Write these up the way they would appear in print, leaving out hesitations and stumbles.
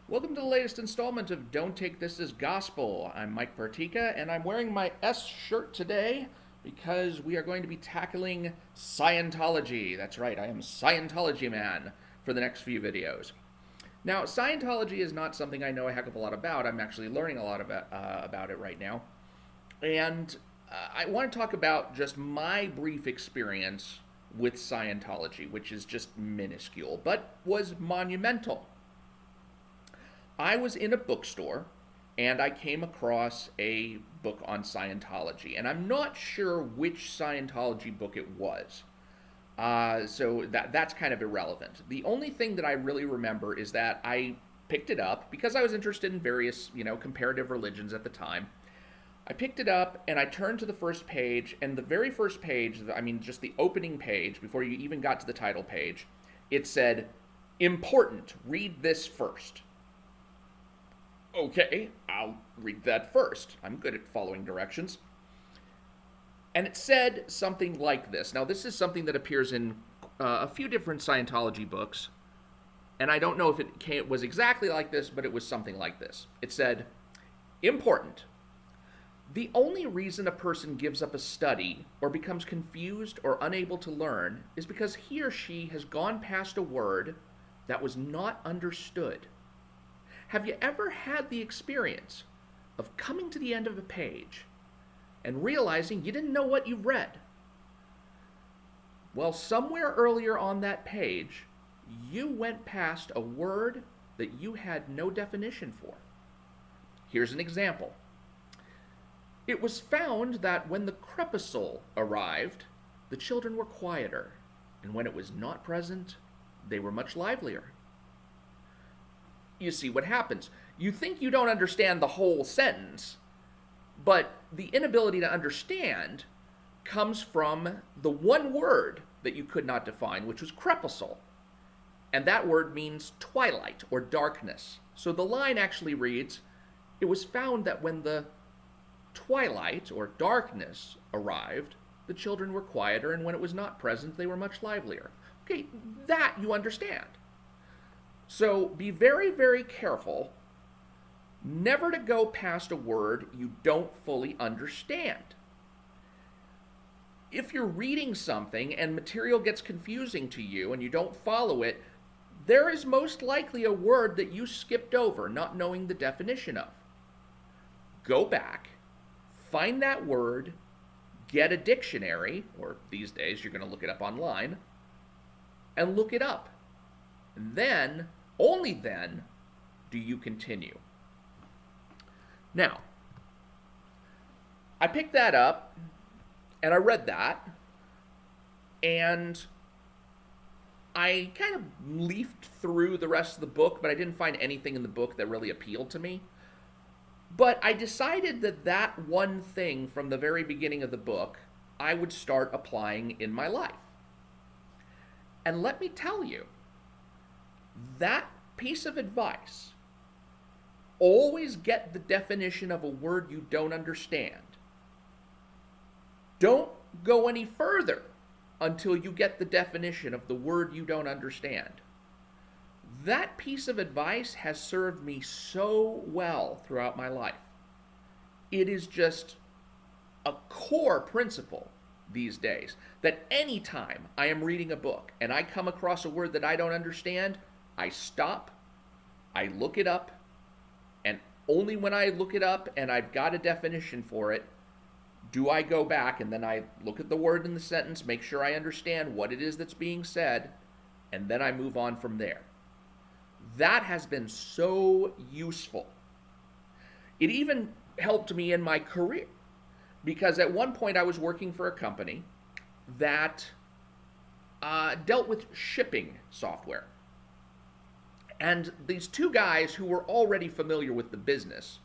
Welcome to the latest installment of Don't Take This as Gospel. I'm Mike Partika, and I'm wearing my S shirt today because we are going to be tackling Scientology. That's right, I am Scientology man for the next few videos. Now, Scientology is not something I know a heck of a lot about. I'm actually learning a lot about it right now. And I want to talk about just my brief experience with Scientology, which is just minuscule, but was monumental. I was in a bookstore and I came across a book on Scientology, and I'm not sure which Scientology book it was. So that's kind of irrelevant. The only thing that I really remember is that I picked it up because I was interested in various, comparative religions at the time. I picked it up and I turned to the first page, and the very first page, I mean, just the opening page, before you even got to the title page, it said, "Important, read this first." Okay, I'll read that first. I'm good at following directions. And it said something like this. Now, this is something that appears in a few different Scientology books, and I don't know if it was exactly like this, but it was something like this. It said, "Important. The only reason a person gives up a study or becomes confused or unable to learn is because he or she has gone past a word that was not understood. Have you ever had the experience of coming to the end of a page and realizing you didn't know what you read? Well, somewhere earlier on that page, you went past a word that you had no definition for. Here's an example. It was found that when the crepuscle arrived, the children were quieter, and when it was not present, they were much livelier. You see what happens. You think you don't understand the whole sentence, but the inability to understand comes from the one word that you could not define, which was crepuscle. And that word means twilight or darkness. So the line actually reads, "It was found that when the twilight or darkness arrived, the children were quieter, and when it was not present, they were much livelier." Okay, that you understand. So be very, very careful never to go past a word you don't fully understand. If you're reading something and material gets confusing to you and you don't follow it, there is most likely a word that you skipped over, not knowing the definition of. Go back, find that word, get a dictionary, or these days you're going to look it up online, and look it up. And then, only then, do you continue. Now, I picked that up, and I read that, and I kind of leafed through the rest of the book, but I didn't find anything in the book that really appealed to me. But I decided that one thing from the very beginning of the book, I would start applying in my life. And let me tell you, that piece of advice, always get the definition of a word you don't understand. Don't go any further until you get the definition of the word you don't understand. That piece of advice has served me so well throughout my life. It is just a core principle these days that anytime I am reading a book and I come across a word that I don't understand, I stop, I look it up, and only when I look it up and I've got a definition for it, do I go back and then I look at the word in the sentence, make sure I understand what it is that's being said, and then I move on from there. That has been so useful. It even helped me in my career because at one point I was working for a company that dealt with shipping software. And these two guys who were already familiar with the business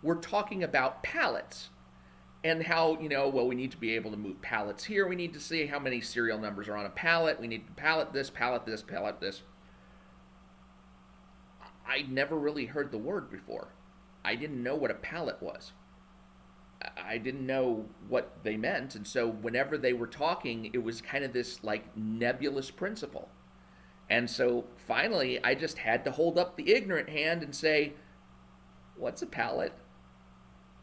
were talking about pallets and how, well, we need to be able to move pallets here. We need to see how many serial numbers are on a pallet. We need to pallet this, pallet this, pallet this. I never really heard the word before. I didn't know what a pallet was. I didn't know what they meant. And so whenever they were talking, it was kind of this like nebulous principle. And so finally, I just had to hold up the ignorant hand and say, "What's a palate?"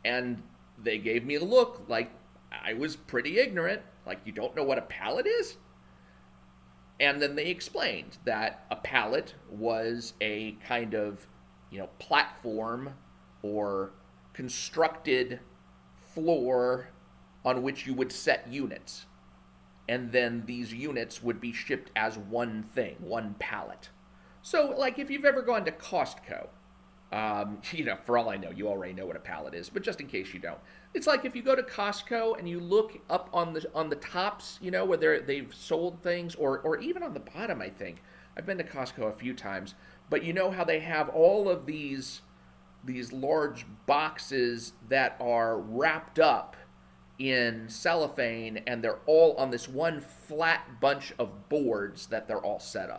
And they gave me a look like I was pretty ignorant, like, "You don't know what a palate is?" And then they explained that a pallet was a kind of, platform or constructed floor on which you would set units. And then these units would be shipped as one thing, one pallet. So, like, if you've ever gone to Costco, for all I know, you already know what a pallet is, but just in case you don't, it's like if you go to Costco and you look up on the tops, where they've sold things, or even on the bottom. I think I've been to Costco a few times, but you know how they have all of these large boxes that are wrapped up in cellophane, and they're all on this one flat bunch of boards that they're all set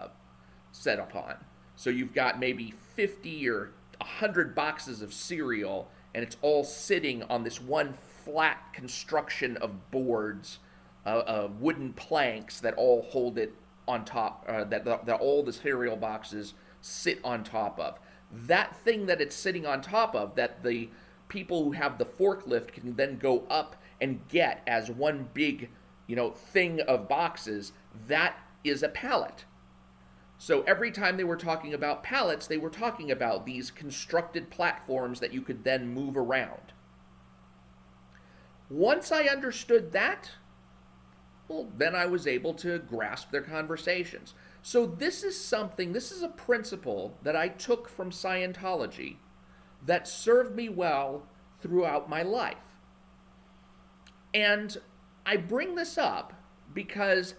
upon. So you've got maybe 50 or 100 boxes of cereal, and it's all sitting on this one flat construction of boards, wooden planks that all hold it on top, that all the cereal boxes sit on top of. That thing that it's sitting on top of, that the people who have the forklift can then go up and get as one big, thing of boxes, that is a pallet. So every time they were talking about pallets, they were talking about these constructed platforms that you could then move around. Once I understood that, well, then I was able to grasp their conversations. So this is a principle that I took from Scientology that served me well throughout my life. And I bring this up because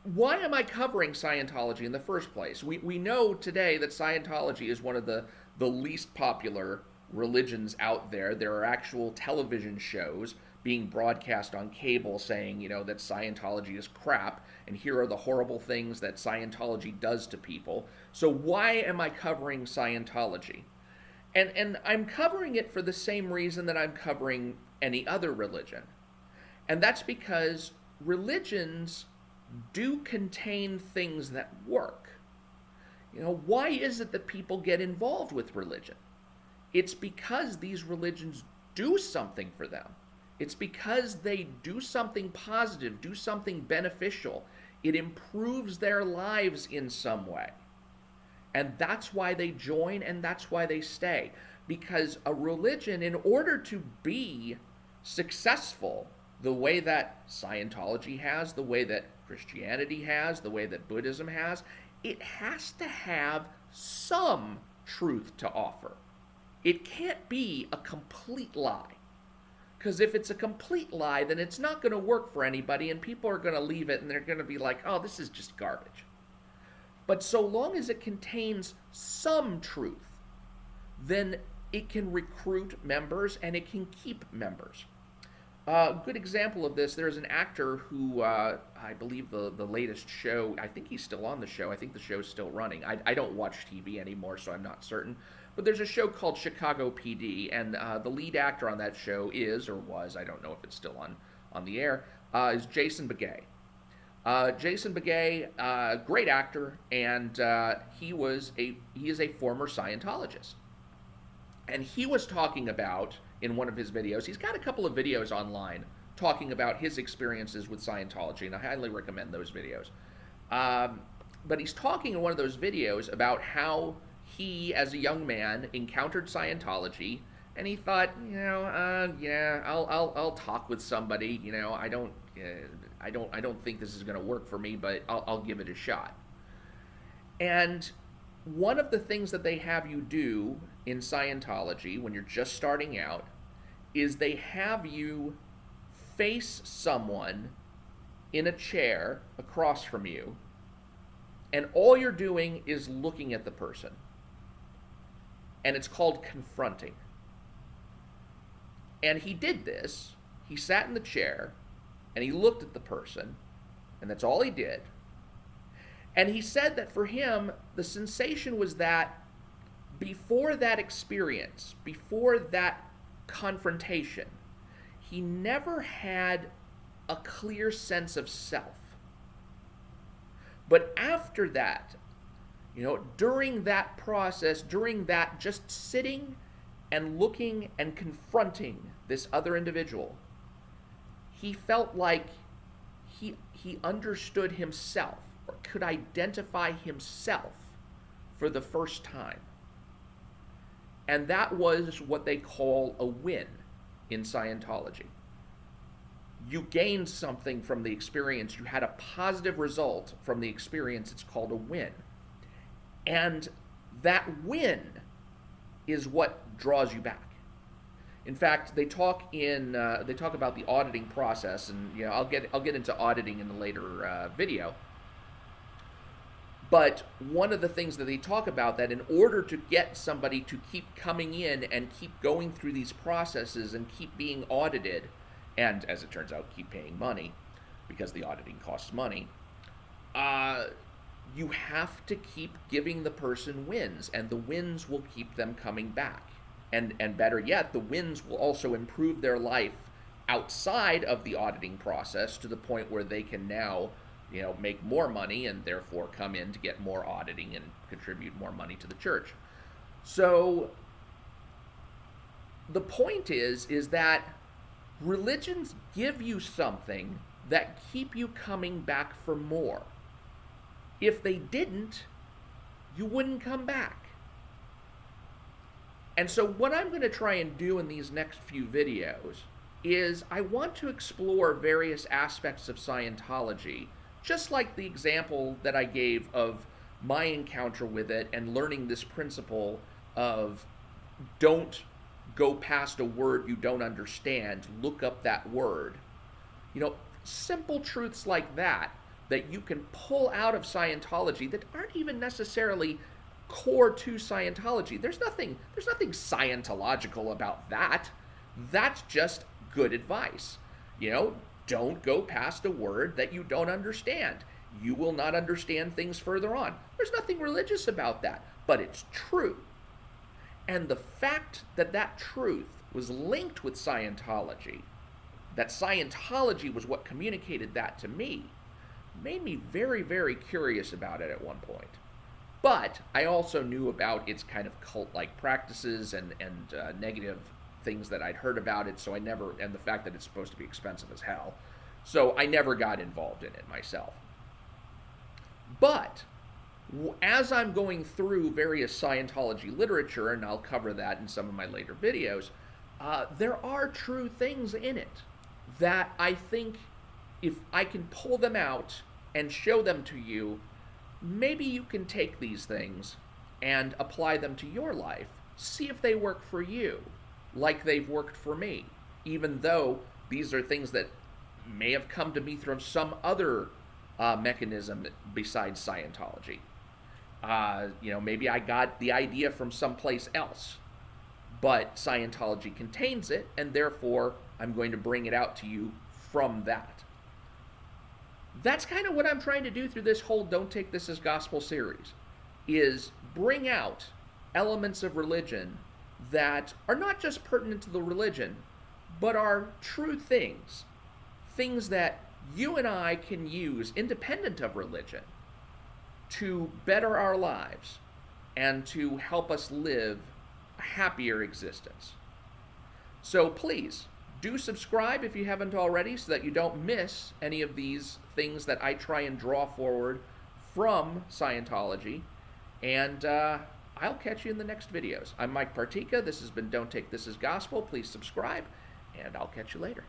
why am I covering Scientology in the first place? We know today that Scientology is one of the least popular religions out there. There are actual television shows being broadcast on cable saying, that Scientology is crap, and here are the horrible things that Scientology does to people. So why am I covering Scientology? And I'm covering it for the same reason that I'm covering any other religion. And that's because religions do contain things that work. Why is it that people get involved with religion? It's because these religions do something for them. It's because they do something positive, do something beneficial. It improves their lives in some way. And that's why they join, and that's why they stay. Because a religion, in order to be successful the way that Scientology has, the way that Christianity has, the way that Buddhism has, it has to have some truth to offer. It can't be a complete lie. Because if it's a complete lie, then it's not going to work for anybody, and people are going to leave it, and they're going to be like, "Oh, this is just garbage." But so long as it contains some truth, then it can recruit members and it can keep members. A good example of this, there's an actor who, I believe the latest show, I think he's still on the show. I think the show's still running. I don't watch TV anymore, so I'm not certain. But there's a show called Chicago PD, and the lead actor on that show is, or was, I don't know if it's still on the air, is Jason Begay. Jason Begay, great actor, and he is a former Scientologist. And he was talking about, in one of his videos, he's got a couple of videos online talking about his experiences with Scientology, and I highly recommend those videos. But he's talking in one of those videos about how he, as a young man, encountered Scientology, and he thought, I'll talk with somebody. I don't think this is going to work for me, but I'll give it a shot. And one of the things that they have you do in Scientology when you're just starting out is they have you face someone in a chair across from you, and all you're doing is looking at the person. And it's called confronting. And he did this. He sat in the chair, and he looked at the person, and that's all he did. And he said that for him, the sensation was that before that experience, before that confrontation, he never had a clear sense of self. But after that, during that process, during that just sitting and looking and confronting this other individual, he felt like he understood himself or could identify himself for the first time. And that was what they call a win in Scientology. You gained something from the experience. You had a positive result from the experience. It's called a win. And that win is what draws you back. In fact, they talk about the auditing process, and I'll get into auditing in a later video. But one of the things that they talk about, that in order to get somebody to keep coming in and keep going through these processes and keep being audited, and as it turns out, keep paying money, because the auditing costs money, you have to keep giving the person wins, and the wins will keep them coming back. And better yet, the wins will also improve their life outside of the auditing process to the point where they can now make more money and therefore come in to get more auditing and contribute more money to the church. So the point is that religions give you something that keep you coming back for more. If they didn't, you wouldn't come back. And so what I'm going to try and do in these next few videos is I want to explore various aspects of Scientology, just like the example that I gave of my encounter with it and learning this principle of don't go past a word you don't understand, look up that word. Simple truths like that you can pull out of Scientology that aren't even necessarily core to Scientology. There's nothing Scientological about that. That's just good advice. Don't go past a word that you don't understand. You will not understand things further on. There's nothing religious about that, but it's true. And the fact that that truth was linked with Scientology, that Scientology was what communicated that to me, made me very, very curious about it at one point. But I also knew about its kind of cult-like practices and negative things that I'd heard about it, and the fact that it's supposed to be expensive as hell. So I never got involved in it myself. But as I'm going through various Scientology literature, and I'll cover that in some of my later videos, there are true things in it that I think if I can pull them out and show them to you, maybe you can take these things and apply them to your life, see if they work for you like they've worked for me, even though these are things that may have come to me through some other mechanism besides Scientology. Maybe I got the idea from someplace else, but Scientology contains it, and therefore I'm going to bring it out to you from that. That's kind of what I'm trying to do through this whole Don't Take This as Gospel series, is bring out elements of religion that are not just pertinent to the religion, but are true things that you and I can use independent of religion to better our lives and to help us live a happier existence. So please, do subscribe if you haven't already so that you don't miss any of these things that I try and draw forward from Scientology. And I'll catch you in the next videos. I'm Mike Partika. This has been Don't Take This as Gospel. Please subscribe, and I'll catch you later.